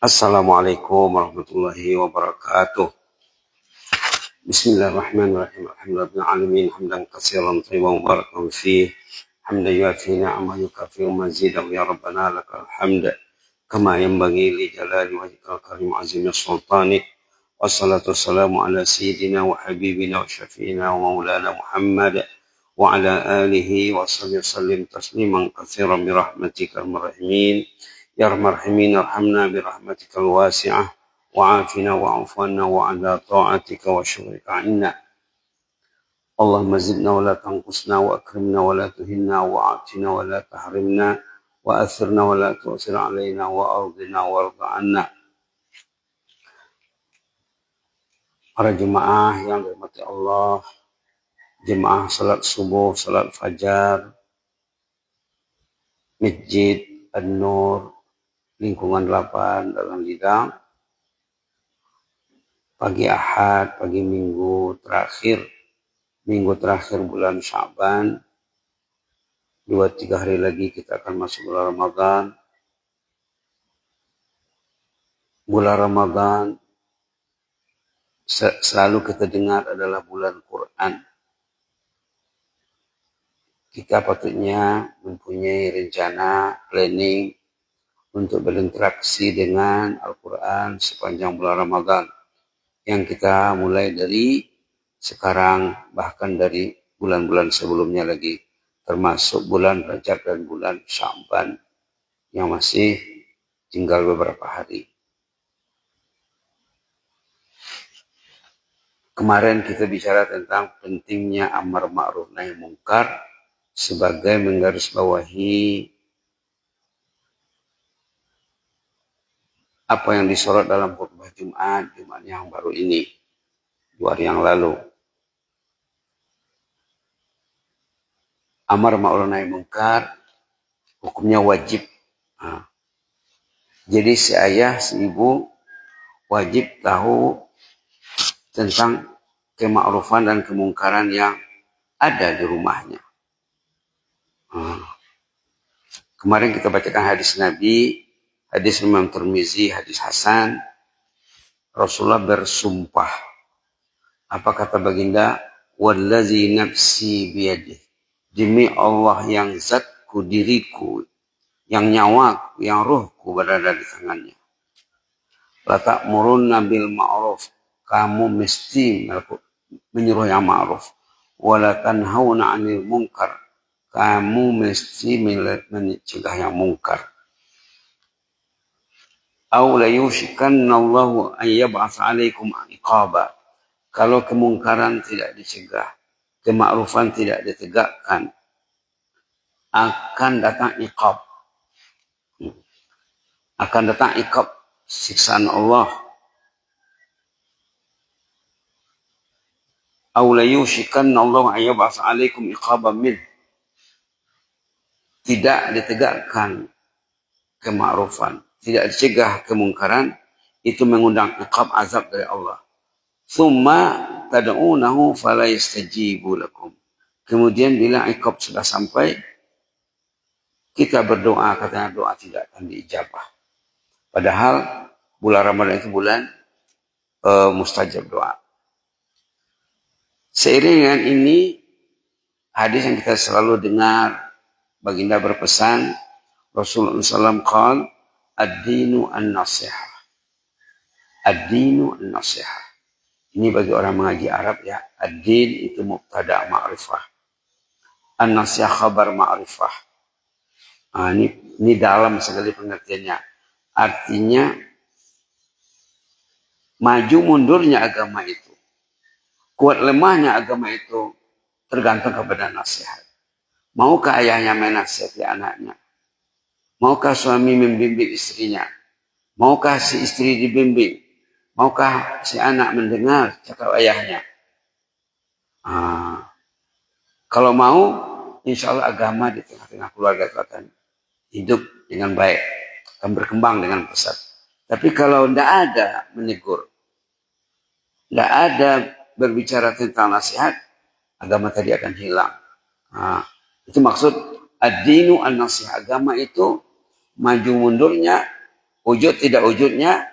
Assalamualaikum warahmatullahi wabarakatuh. Bismillahirrahmanirrahim. Alhamdulillahirrahmanirrahim. Hamdan katsiran tayyiban mubarakan fih. Hamdan yuafi ni'amahu yukafi mazidahu ya rabbana lakal hamd. Kama yanbaghi li jalali wajhikal karim azimi sultani. Wassalatu wassalamu ala sayyidina wa habibina wa syafi'ina wa maulana Muhammad wa ala alihi wa sallim tasliman katsiran birahmatikal marhamin. Ya Rahman arhamna birahmatikal wasi'ah wa'afina wa'afwana wa'ala ta'atika wa syurika inna. Allahumma zidna wa la tanqusna wa akrimna wa la tuhinna wa atina wa la tahrimna wa athirna wa la tu'sir alaina wa ardina wa arda'anna. Para jemaah yang dirahmati Allah, jemaah salat subuh, salat fajar, Masjid An-Nur, lingkungan 8 dalam Lidang, pagi Ahad, pagi minggu terakhir bulan Sya'ban, 2-3 hari lagi kita akan masuk bulan Ramadan. Bulan Ramadan selalu kita dengar adalah bulan Quran. Kita patutnya mempunyai rencana, planning untuk berinteraksi dengan Al-Quran sepanjang bulan Ramadan. Yang kita mulai dari sekarang, bahkan dari bulan-bulan sebelumnya lagi, termasuk bulan Rajab dan bulan Sya'ban yang masih tinggal beberapa hari. Kemarin kita bicara tentang pentingnya amar ma'ruf nahi mungkar sebagai menggarisbawahi apa yang disorot dalam khutbah Jumat yang baru ini, 2 hari yang lalu. Amar ma'ruf nahi mungkar hukumnya wajib. Jadi si ayah, si ibu wajib tahu tentang kema'rufan dan kemungkaran yang ada di rumahnya. Kemarin kita bacakan hadis Nabi, hadis Imam Tirmizi, hadis Hasan. Rasulullah bersumpah. Apa kata baginda? Wallazi nafsi biyadih. Demi Allah yang zatku, diriku, yang nyawaku, yang ruhku berada di tangannya. La ta'murunna bil ma'ruf. Kamu mesti menyuruh yang ma'ruf. Wa la tanhauna 'anil munkar. Kamu mesti mencegah yang mungkar. Aw la yushikanna Allahu an yab'ats 'alaikum iqaba. Kalau kemungkaran tidak dicegah, kema'rufan tidak ditegakkan, akan datang iqab. Akan datang iqab, siksaan Allah. Aw la yushikanna Allahu an yab'ats 'alaikum iqaban min. Tidak ditegakkan kema'rufan, tidak dicegah kemungkaran, itu mengundang iqab, azab dari Allah. Tsumma tad'unahu fala yastajibu lakum. Kemudian bila iqab sudah sampai, kita berdoa, katanya doa tidak akan diijabah. Padahal bulan Ramadan itu bulan mustajab doa. Seiring dengan ini, hadis yang kita selalu dengar, baginda berpesan, Rasulullah SAW qala, ad-dinu an-nasihah. Ad-dinu an-nasihah. Ini bagi orang mengaji Arab ya. Ad-din itu mubtada' ma'rifah. An-nasihah khabar ma'rifah. Ini dalam sekali pengertiannya. Artinya maju mundurnya agama itu, kuat lemahnya agama itu tergantung kepada nasihat. Maukah ayahnya menasihati anaknya? Maukah suami membimbing istrinya? Maukah si istri dibimbing? Maukah si anak mendengar cakap ayahnya? Kalau mau, insya Allah agama di tengah-tengah keluarga itu akan hidup dengan baik, akan berkembang dengan pesat. Tapi kalau tidak ada menegur, tidak ada berbicara tentang nasihat, agama tadi akan hilang. Itu maksud ad-dinu an-nasihah. Agama itu maju mundurnya Wujud tidak wujudnya,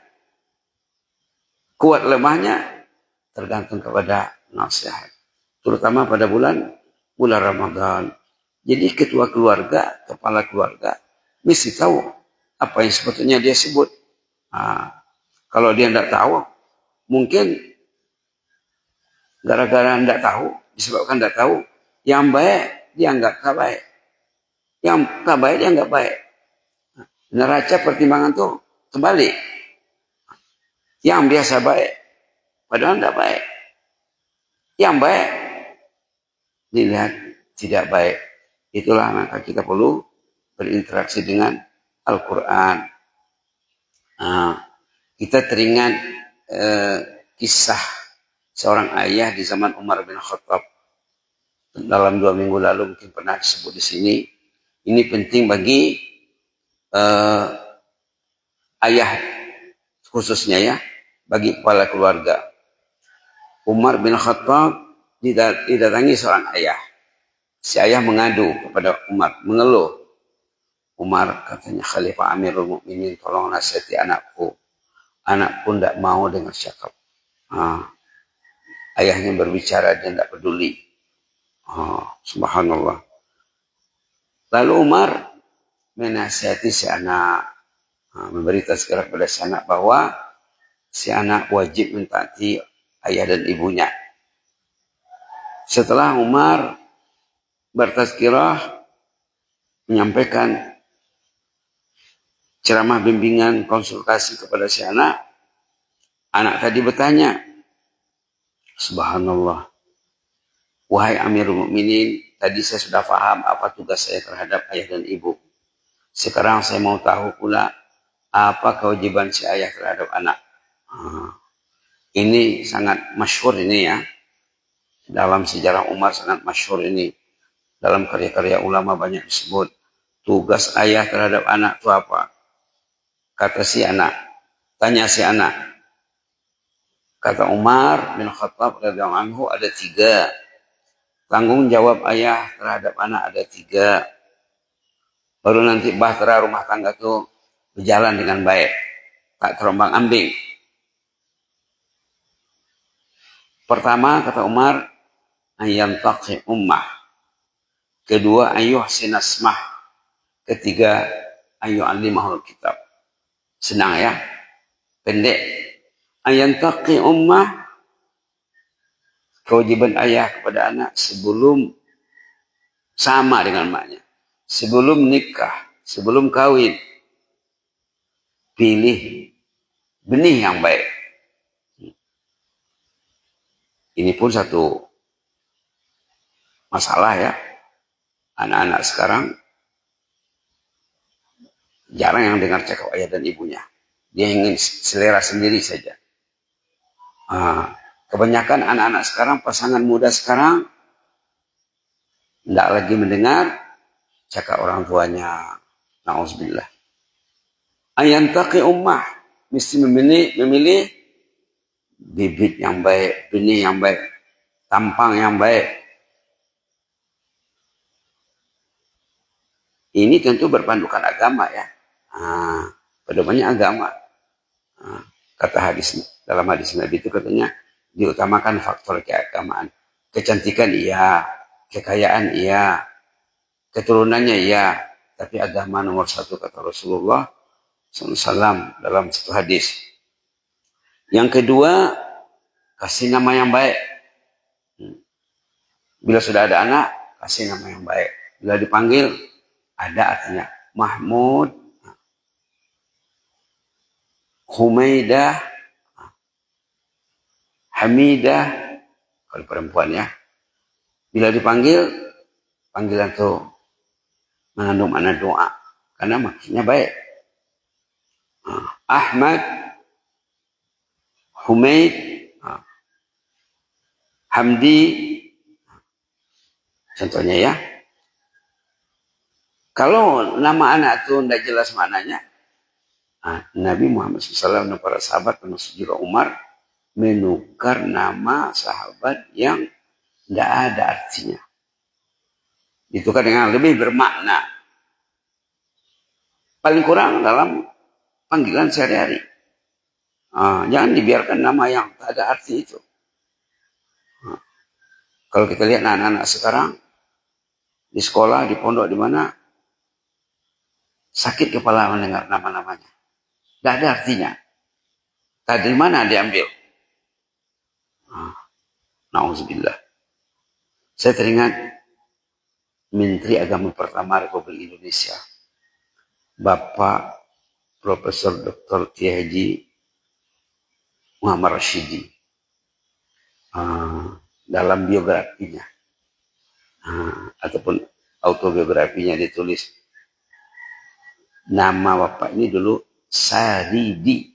kuat lemahnya, tergantung kepada nasihat. Terutama pada bulan Ramadan. Jadi ketua keluarga, kepala keluarga, mesti tahu apa yang sebetulnya dia sebut. Kalau dia tidak tahu, mungkin gara-gara tidak tahu, disebabkan tidak tahu, yang baik dia anggap tak baik. Yang tak baik dia anggap baik. Neraca pertimbangan tuh terbalik. Yang biasa baik, padahal tidak baik. Yang baik dilihat tidak baik. Itulah maka kita perlu berinteraksi dengan Al-Quran. Kita teringat kisah seorang ayah di zaman Umar bin Khattab. Dalam 2 minggu lalu mungkin pernah disebut di sini. Ini penting bagi ayah khususnya ya, bagi kepala keluarga. Umar bin Khattab didatangi seorang ayah. Si ayah mengadu kepada Umar, mengeluh. Umar katanya, Khalifah Amirul Mukminin, tolong nasihati anakku. Anakku tidak mau dengar cakap. Ayahnya berbicara, dia tidak peduli. Subhanallah. Lalu Umar menasihati si anak, memberitahu segera kepada si anak bahwa si anak wajib mentaati ayah dan ibunya. Setelah Umar bertazkirah, menyampaikan ceramah bimbingan konsultasi kepada si anak, anak tadi bertanya, Subhanallah, wahai Amirul Mukminin, tadi saya sudah paham apa tugas saya terhadap ayah dan ibu. Sekarang saya mau tahu pula apa kewajiban si ayah terhadap anak. Ini sangat masyhur ini ya. Dalam sejarah Umar sangat masyhur ini. Dalam karya-karya ulama banyak disebut. Tugas ayah terhadap anak itu apa? Kata si anak. Tanya si anak. Kata Umar bin Khattab radhiyallahu anhu ada 3. Tanggung jawab ayah terhadap anak ada 3. Baru nanti bahtera rumah tangga itu berjalan dengan baik. Tak terombang ambing. Pertama kata Umar, ayam taqi ummah. Kedua, ayuh sinasmah. Ketiga, ayuh alimahul kitab. Senang ya, pendek. Ayam taqi ummah, kewajiban ayah kepada anak sebelum sama dengan maknya. Sebelum nikah, sebelum kawin, pilih benih yang baik. Ini pun satu masalah ya. Anak-anak sekarang jarang yang dengar cakap ayah dan ibunya. Dia ingin selera sendiri saja. Kebanyakan anak-anak sekarang, pasangan muda sekarang, tidak lagi mendengar cakap orang tuanya. Na'udzubillah. Ayantaqi ummah, mesti memilih bibit yang baik, benih yang baik, tampang yang baik. Ini tentu berpandukan agama ya. Pedomannya agama. Kata hadis, dalam hadis Nabi itu katanya diutamakan faktor keagamaan. Kecantikan iya, kekayaan iya, keturunannya iya, tapi agama nomor 1 kata Rasulullah SAW dalam satu hadis. Yang kedua, kasih nama yang baik. Bila sudah ada anak, kasih nama yang baik. Bila dipanggil, ada artinya Mahmud, Humaidah, Hamidah, kalau perempuan ya. Bila dipanggil, panggilan itu mengandung makna doa, karena maksudnya baik. Ahmad, Humaid, Hamdi, contohnya ya. Kalau nama anak itu tidak jelas maknanya, Nabi Muhammad SAW dan para sahabat termasuk juga Umar menukar nama sahabat yang tidak ada artinya. Ditukar dengan lebih bermakna. Paling kurang dalam panggilan sehari-hari. Jangan dibiarkan nama yang tak ada arti itu. Kalau kita lihat anak-anak sekarang di sekolah, di pondok, di mana, sakit kepala mendengar nama-namanya. Tidak ada artinya. Dari mana diambil? Nauzubillah. Saya teringat Menteri Agama pertama Republik Indonesia, Bapak Profesor Dr. Kiai Haji Muhammad Rashidi. Dalam biografinya, ataupun autobiografinya ditulis, nama bapak ini dulu Saridi.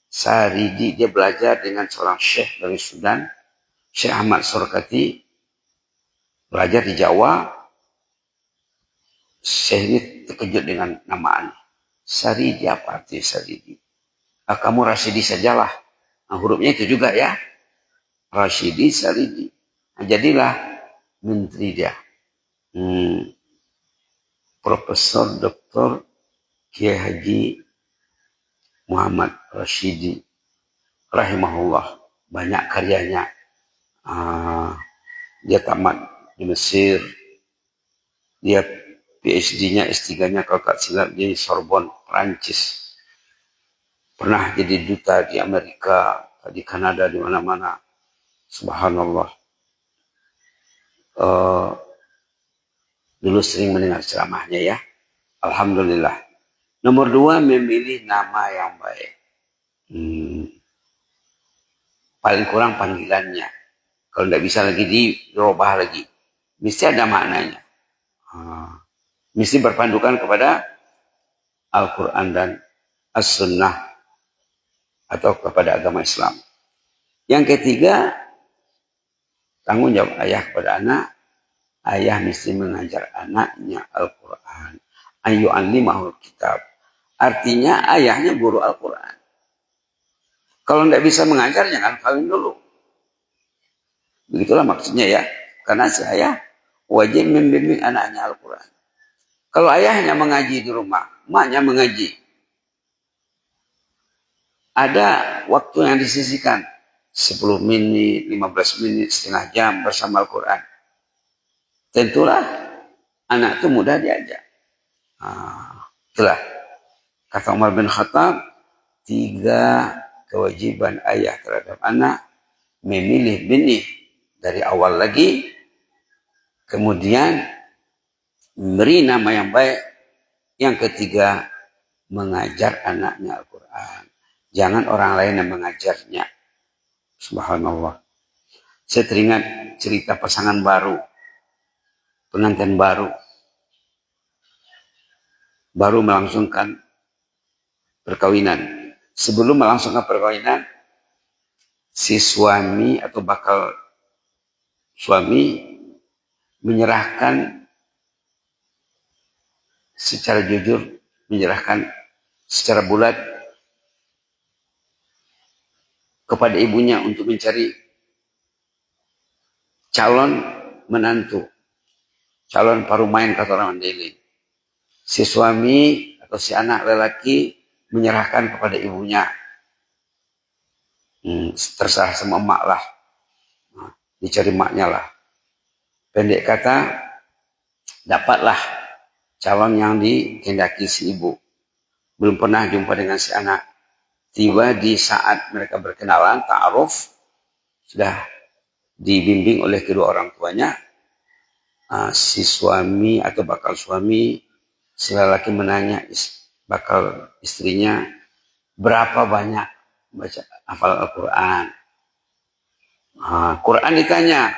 Saridi, dia belajar dengan seorang syekh dari Sudan, Syekh Ahmad Sorkati, belajar di Jawa. Syekh ini terkejut dengan nama Saridi. Apa arti Saridi? Kamu Rashidi sajalah. Hurufnya itu juga ya. Rashidi, Saridi. Jadilah menteri dia. Profesor Dr. Kiai Haji Muhammad Rashidi rahimahullah. Banyak karyanya. Dia tamat di Mesir. Dia PhD-nya, S3-nya kalau tak silap di Sorbonne, Prancis. Pernah jadi duta di Amerika, di Kanada, di mana-mana. Subhanallah. Dulu sering mendengar ceramahnya ya. Alhamdulillah. Nomor 2, memilih nama yang baik. Paling kurang panggilannya. Kalau tidak bisa lagi dirubah lagi. Mesti ada maknanya. Mesti berpandukan kepada Al-Quran dan As-Sunnah atau kepada agama Islam. Yang ketiga, tanggung jawab ayah kepada anak. Ayah mesti mengajar anaknya Al-Quran. Ayu alimahul kitab. Artinya ayahnya guru Al-Quran. Kalau tidak bisa mengajar, jangan kawin dulu. Begitulah maksudnya ya. Karena si ayah wajib membimbing anaknya Al-Quran. Kalau ayahnya mengaji di rumah, maknya mengaji. Ada waktu yang disisihkan. 10 menit, 15 menit, setengah jam bersama Al-Quran. Tentulah anak itu mudah diajak. Itulah kata Umar bin Khattab, 3 kewajiban ayah terhadap anak: memilih benih dari awal lagi, kemudian memberi nama yang baik, yang ketiga mengajar anaknya Al-Quran. Jangan orang lain yang mengajarnya. Subhanallah. Saya teringat cerita pasangan baru, pengantin baru melangsungkan perkawinan. Sebelum melangsungkan perkawinan, si suami atau bakal suami menyerahkan secara jujur, menyerahkan secara bulat kepada ibunya untuk mencari calon menantu, calon parumain kata orang Mandailing. Si suami atau si anak lelaki menyerahkan kepada ibunya. Terserah sama emak lah. Dicari emaknya lah. Pendek kata, dapatlah calon yang dikehendaki si ibu. Belum pernah jumpa dengan si anak. Tiba di saat mereka berkenalan, ta'aruf, sudah dibimbing oleh kedua orang tuanya. Si suami atau bakal suami, si lelaki menanya bakal istrinya, berapa banyak baca hafal Al-Quran. Quran ditanya,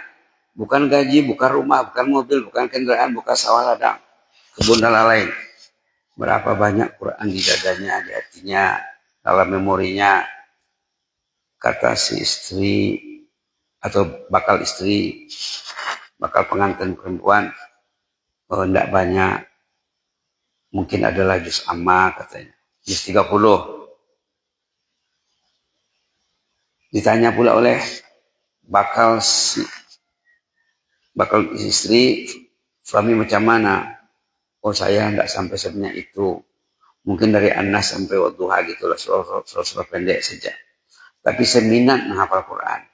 bukan gaji, bukan rumah, bukan mobil, bukan kendaraan, bukan sawah ladang, kebun dan lain-lain. Berapa banyak Quran di dadanya, di hatinya, dalam memorinya. Kata si istri atau bakal istri, bakal pengantin perempuan, tidak banyak. Mungkin adalah juz amma katanya. Juz 30. Ditanya pula oleh bakal istri, suami macam mana? Oh, saya tidak sampai sebenarnya itu. Mungkin dari An-Nas sampai Wadduha gitulah, surah pendek saja. Tapi saya minat menghafal Quran.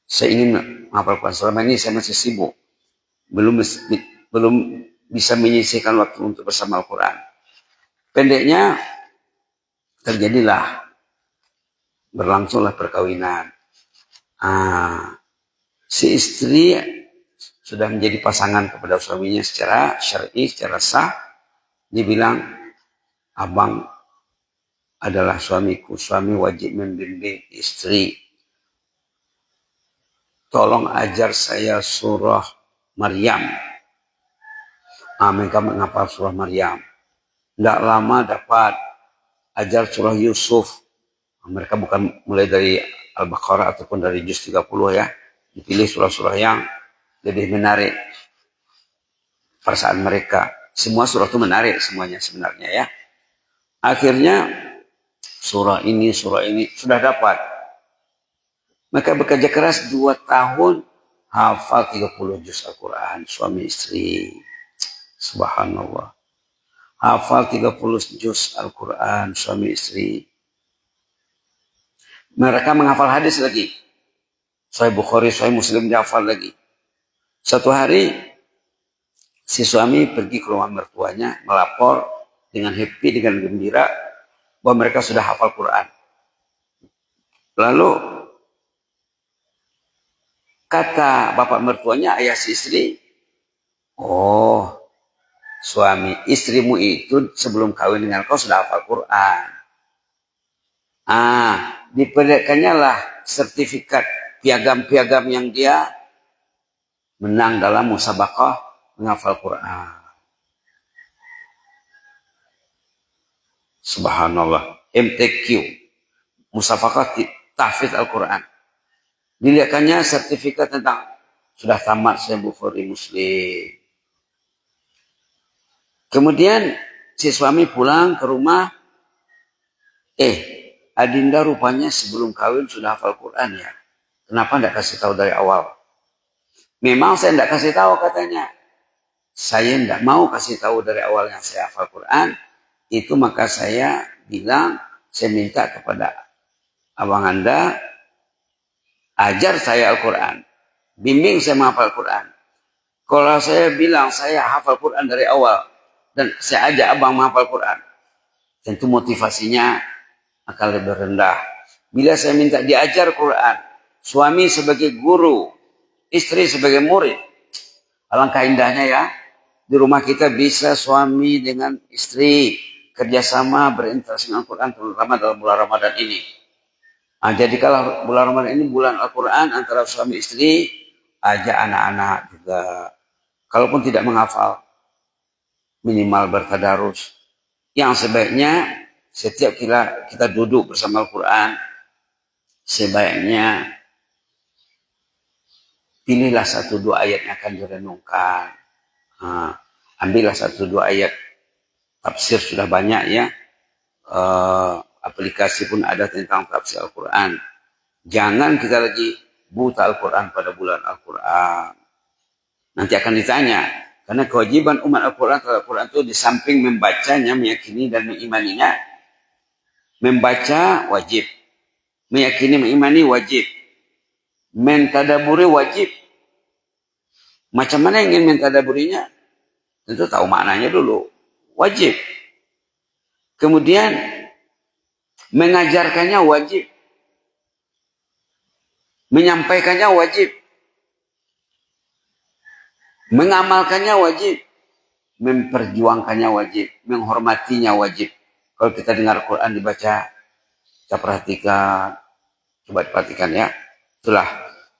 Saya ingin menghafal Quran. Selama ini saya masih sibuk. Belum bisa menyisihkan waktu untuk bersama Al-Quran. Pendeknya, terjadilah, berlangsunglah perkawinan. Si istri sudah menjadi pasangan kepada suaminya secara syar'i, secara sah. Dibilang, abang adalah suamiku, suami wajib membimbing istri. Tolong ajar saya surah Maryam. Mereka menghafal surah Maryam. Tidak lama dapat ajar surah Yusuf. Mereka bukan mulai dari Al-Baqarah ataupun dari juz 30 ya. Dipilih surah-surah yang lebih menarik perasaan mereka. Semua surah itu menarik semuanya sebenarnya ya. Akhirnya surah ini sudah dapat. Maka bekerja keras 2 tahun hafal 30 juz Al-Quran suami istri. Subhanallah. Hafal 30 juz Al-Quran suami istri. Mereka menghafal hadis lagi. Sahih Bukhari, Sahih Muslim dihafal lagi. Satu hari si suami pergi ke rumah mertuanya melapor dengan happy, dengan gembira bahwa mereka sudah hafal Quran. Lalu kata bapak mertuanya, ayah si istri, oh suami istrimu itu sebelum kawin dengan kau sudah hafal Quran. Diperlihatkannya lah sertifikat piagam-piagam yang dia menang dalam musabaqah menghafal Quran. Subhanallah. MTQ, musabaqah tahfidz Al-Quran. Dilihatkannya sertifikat tentang sudah tamat Sahih Bukhari Muslim. Kemudian si suami pulang ke rumah, adinda rupanya sebelum kawin sudah hafal Quran ya. Kenapa tidak kasih tahu dari awal? Memang saya tidak kasih tahu katanya. Saya tidak mau kasih tahu dari awal yang saya hafal Quran. Itu maka saya bilang, saya minta kepada abang anda, ajar saya Al-Quran. Bimbing saya menghafal Quran. Kalau saya bilang saya hafal Quran dari awal, dan saya ajak abang menghafal Quran, tentu motivasinya akan lebih rendah. Bila saya minta diajar Quran, suami sebagai guru, istri sebagai murid, alangkah indahnya ya. Di rumah kita bisa suami dengan istri kerjasama berinteraksi dengan Al-Quran, terutama dalam bulan Ramadan ini. Jadi kalau bulan Ramadan ini bulan Al-Quran antara suami istri, ajak anak-anak juga. Kalaupun tidak menghafal, minimal bertadarus. Yang sebaiknya setiap kita duduk bersama Al-Quran, sebaiknya pilihlah 1-2 ayat yang akan direnungkan. Ambillah 1-2 ayat. Tafsir sudah banyak ya. Aplikasi pun ada tentang tafsir Al-Quran. Jangan kita lagi buta Al-Quran pada bulan Al-Quran. Nanti akan ditanya. Karena kewajiban umat Al-Quran terhadap Al-Quran itu di samping membacanya, meyakini dan mengimaninya. Membaca wajib. Meyakini, mengimani wajib. Mentadaburi wajib. Macam mana ingin mentadaburinya? Tentu tahu maknanya dulu. Wajib. Kemudian mengajarkannya wajib. Menyampaikannya wajib. Mengamalkannya wajib. Memperjuangkannya wajib. Menghormatinya wajib. Kalau kita dengar Quran dibaca, kita perhatikan. Coba perhatikan ya. Itulah.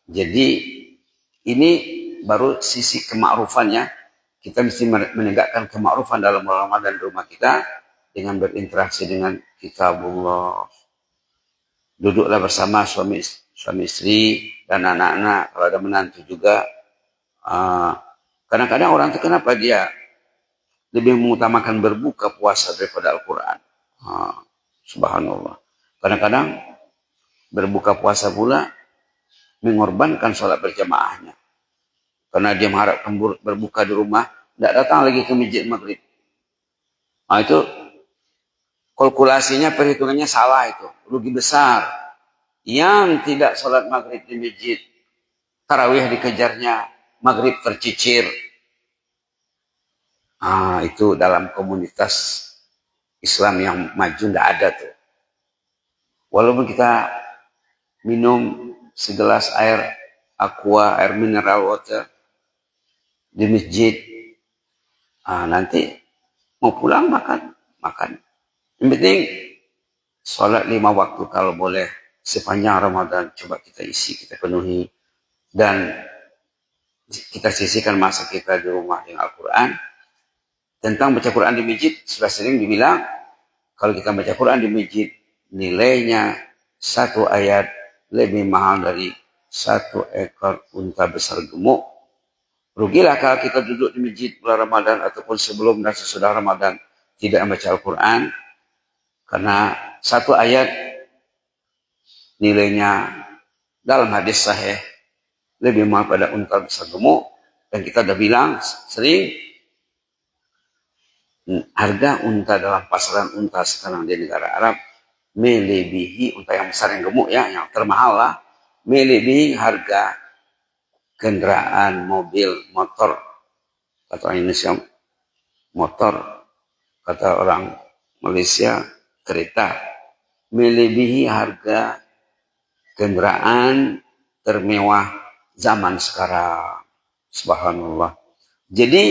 Jadi ini baru sisi kemakrufannya. Kita mesti menegakkan kemakruffan dalam Ramadan di rumah kita dengan berinteraksi dengan kitabullah. Duduklah bersama suami istri dan anak-anak, kalau ada menantu juga. Kadang-kadang orang itu kenapa dia lebih mengutamakan berbuka puasa daripada Al-Quran. Subhanallah. Kadang-kadang berbuka puasa pula mengorbankan sholat berjamaahnya. Karena dia mengharapkan berbuka di rumah, tidak datang lagi ke masjid maghrib. Itu kalkulasinya, perhitungannya salah itu. Rugi besar. Yang tidak sholat maghrib di masjid, tarawih dikejarnya, maghrib tercicir. Itu dalam komunitas Islam yang maju tidak ada tuh. Walaupun kita minum segelas air aqua, air mineral water di masjid, nanti mau pulang makan. Yang penting sholat 5 waktu kalau boleh sepanjang Ramadan, coba kita isi, kita penuhi, dan kita sisihkan masa kita di rumah dengan Al-Quran. Tentang baca Quran di masjid, sudah sering dibilang, kalau kita baca Quran di masjid, nilainya 1 ayat lebih mahal dari 1 ekor unta besar gemuk. Rugilah kalau kita duduk di masjid bulan Ramadan ataupun sebelum dan sesudah Ramadan tidak membaca Al-Quran, karena 1 ayat nilainya dalam hadis sahih lebih mahal pada unta besar gemuk. Dan kita sudah bilang sering, harga unta dalam pasaran unta sekarang di negara Arab melebihi unta yang besar yang gemuk ya, yang termahal lah, melebihi harga kendaraan mobil motor. Kata orang Indonesia motor, kata orang Malaysia kereta, melebihi harga kendaraan termewah zaman sekarang. Subhanallah. Jadi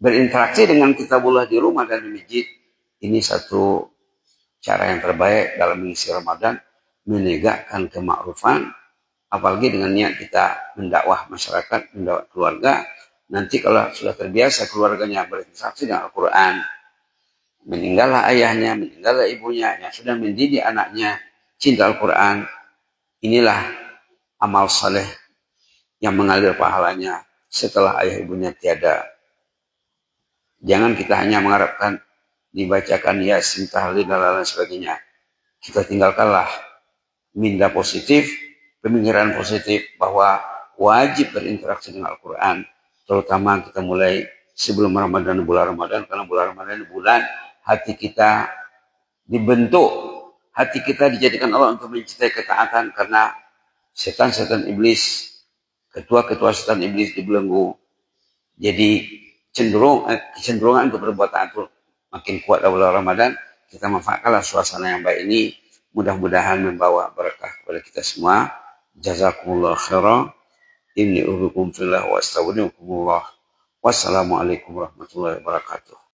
berinteraksi dengan kitabullah di rumah dan di masjid, ini satu cara yang terbaik dalam mengisi Ramadan, menegakkan kemakrufan, apalagi dengan niat kita mendakwah masyarakat, mendakwah keluarga. Nanti kalau sudah terbiasa keluarganya berinteraksi dengan Al-Quran, meninggallah ayahnya, meninggallah ibunya, yang sudah mendidik anaknya cinta Al-Quran, inilah amal saleh yang mengalir pahalanya setelah ayah ibunya tiada. Jangan kita hanya mengharapkan dibacakan Yasin, tahlil, dan lain sebagainya. Kita tinggalkanlah minda positif, pemikiran positif bahwa wajib berinteraksi dengan Al-Quran. Terutama kita mulai sebelum Ramadan, bulan Ramadan. Karena bulan Ramadan bulan hati kita dibentuk. Hati kita dijadikan Allah untuk mencintai ketaatan. Karena setan-setan iblis, ketua-ketua setan iblis dibelenggu. Jadi kecenderungan untuk berbuat taat makin kuat dalam bulan Ramadan. Kita manfaatkanlah suasana yang baik ini, mudah-mudahan membawa berkah kepada kita semua. Jazakumullah khairan. Inni uhibbukum fillah wa astaghfirukumullah. Wassalamualaikum warahmatullahi wabarakatuh.